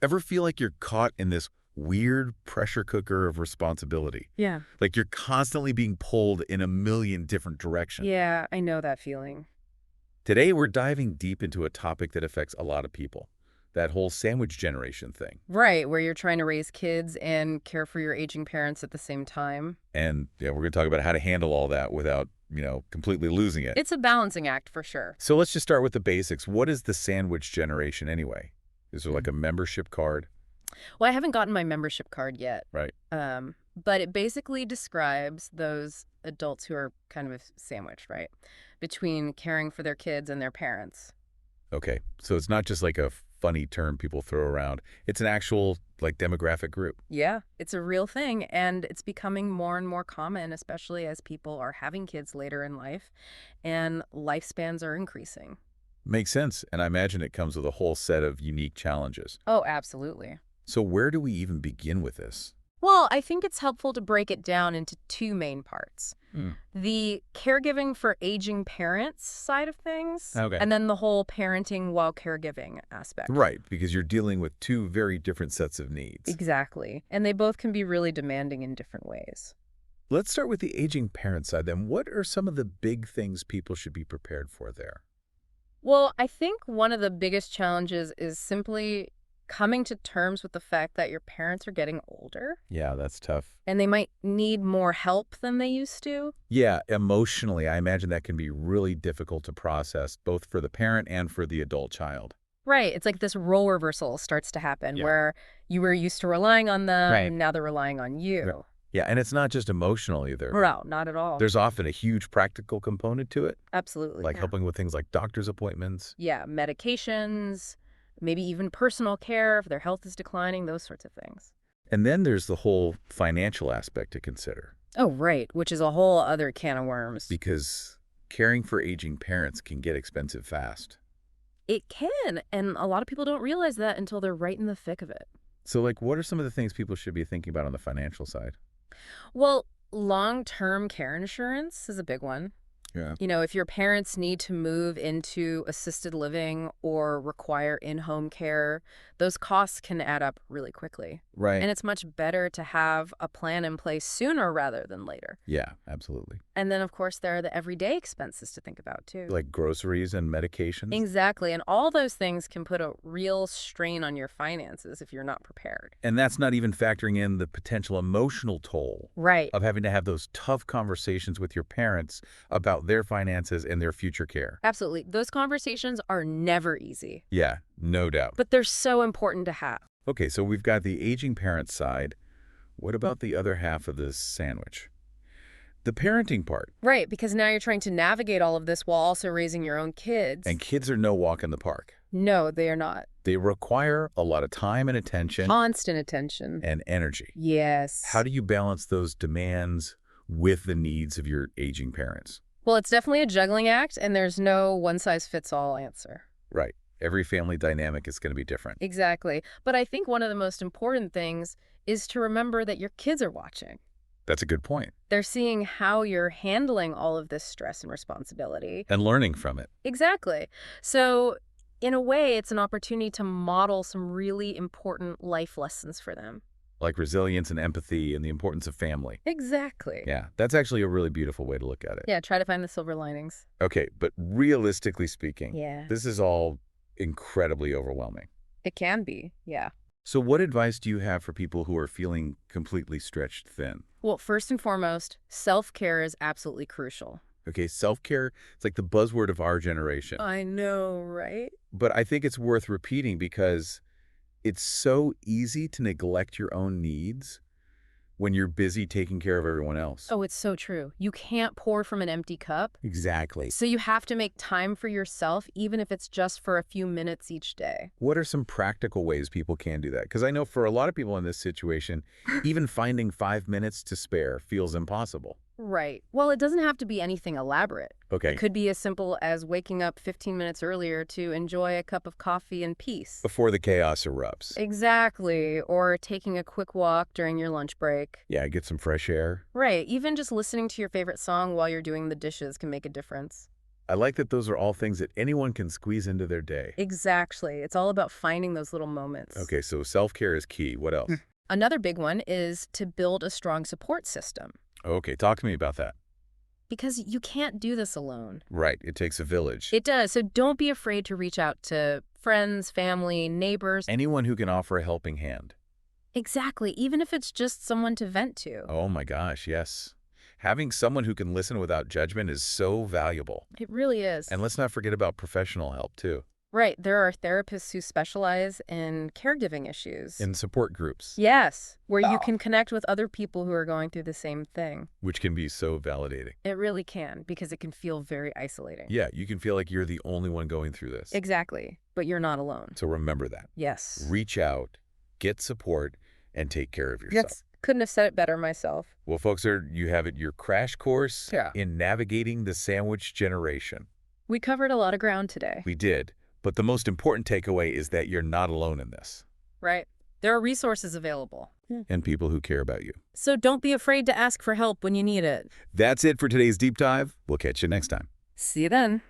Ever feel like you're caught in this weird pressure cooker of responsibility? Yeah. Like you're constantly being pulled in a million different directions. Yeah, I know that feeling. Today, we're diving deep into a topic that affects a lot of people, that whole sandwich generation thing. Right, where you're trying to raise kids and care for your aging parents at the same time. And yeah, we're going to talk about how to handle all that without, completely losing it. It's a balancing act for sure. So let's just start with the basics. What is the sandwich generation anyway? Is there like Mm. a membership card? Well, I haven't gotten my membership card yet. Right. But it basically describes those adults who are kind of sandwiched, right? Between caring for their kids and their parents. Okay. So it's not just like a funny term people throw around. It's an actual like demographic group. Yeah, it's a real thing, and it's becoming more and more common, especially as people are having kids later in life and lifespans are increasing. Makes sense. And I imagine it comes with a whole set of unique challenges. Oh, absolutely. So where do we even begin with this? Well, I think it's helpful to break it down into two main parts. Hmm. The caregiving for aging parents side of things, Okay. and then the whole parenting while caregiving aspect. Right, because you're dealing with two very different sets of needs. Exactly. And they both can be really demanding in different ways. Let's start with the aging parent side then. What are some of the big things people should be prepared for there? Well, I think one of the biggest challenges is simply coming to terms with the fact that your parents are getting older Yeah, that's tough. and they might need more help than they used to. Yeah, emotionally, I imagine that can be really difficult to process, both for the parent and for the adult child. Right. It's like this role reversal starts to happen Yeah. where you were used to relying on them, Right. and now they're relying on you. Yeah, and it's not just emotional either. No, not at all. There's often a huge practical component to it, Absolutely. like Yeah. helping with things like doctor's appointments. Yeah, medications, maybe even personal care if their health is declining, those sorts of things. And then there's the whole financial aspect to consider, Oh, right, which is a whole other can of worms. because caring for aging parents can get expensive fast. It can, and a lot of people don't realize that until they're right in the thick of it. So, like, what are some of the things people should be thinking about on the financial side? Well, long-term care insurance is a big one. Yeah. If your parents need to move into assisted living or require in-home care, those costs can add up really quickly. Right. And it's much better to have a plan in place sooner rather than later. Yeah, absolutely. And then, of course, there are the everyday expenses to think about, too. Like groceries and medications? Exactly. And all those things can put a real strain on your finances if you're not prepared. And that's not even factoring in the potential emotional toll Right. of having to have those tough conversations with your parents about their finances and their future care. Absolutely. Those conversations are never easy, Yeah, no doubt. but they're so important to have. Okay, so we've got the aging parent side. What about the other half of this sandwich? The parenting part. Right, because now you're trying to navigate all of this while also raising your own kids. And kids are no walk in the park. No, they are not. They require a lot of time and attention Constant attention. and energy. Yes. How do you balance those demands with the needs of your aging parents? Well, it's definitely a juggling act, and there's no one-size-fits-all answer. Right. Every family dynamic is going to be different. Exactly. But I think one of the most important things is to remember that your kids are watching. That's a good point. They're seeing how you're handling all of this stress and responsibility. And learning from it. Exactly. So, in a way, it's an opportunity to model some really important life lessons for them. Like resilience and empathy and the importance of family. Exactly. Yeah, that's actually a really beautiful way to look at it. Yeah, try to find the silver linings. Okay, but realistically speaking, Yeah. this is all incredibly overwhelming. It can be, yeah. So what advice do you have for people who are feeling completely stretched thin? Well, first and foremost, self-care is absolutely crucial. Okay, self-care, it's like the buzzword of our generation. I know, right? But I think it's worth repeating because it's so easy to neglect your own needs when you're busy taking care of everyone else. Oh, it's so true. You can't pour from an empty cup. Exactly. So you have to make time for yourself, even if it's just for a few minutes each day. What are some practical ways people can do that? Because I know for a lot of people in this situation, even finding 5 minutes to spare feels impossible. Right. Well, it doesn't have to be anything elaborate. Okay. It could be as simple as waking up 15 minutes earlier to enjoy a cup of coffee in peace. Before the chaos erupts. Exactly. Or taking a quick walk during your lunch break. Yeah, get some fresh air. Right. Even just listening to your favorite song while you're doing the dishes can make a difference. I like that those are all things that anyone can squeeze into their day. Exactly. It's all about finding those little moments. Okay, so self-care is key. What else? Another big one is to build a strong support system Okay, talk to me about that. because you can't do this alone. Right, it takes a village. It does. So don't be afraid to reach out to friends, family, neighbors. Anyone who can offer a helping hand. Exactly. Even if it's just someone to vent to. Oh my gosh, yes. Having someone who can listen without judgment is so valuable. It really is. And let's not forget about professional help, too. Right. There are therapists who specialize in caregiving issues. In support groups. Yes, where you Oh. can connect with other people who are going through the same thing. Which can be so validating. It really can, because it can feel very isolating. Yeah, you can feel like you're the only one going through this. Exactly. But you're not alone. So remember that. Yes. Reach out, get support, and take care of yourself. Yes. Couldn't have said it better myself. Well, folks, you have it, your crash course in navigating the sandwich generation. We covered a lot of ground today. We did, but the most important takeaway is that you're not alone in this. Right. There are resources available. And people who care about you. So don't be afraid to ask for help when you need it. That's it for today's deep dive. We'll catch you next time. See you then.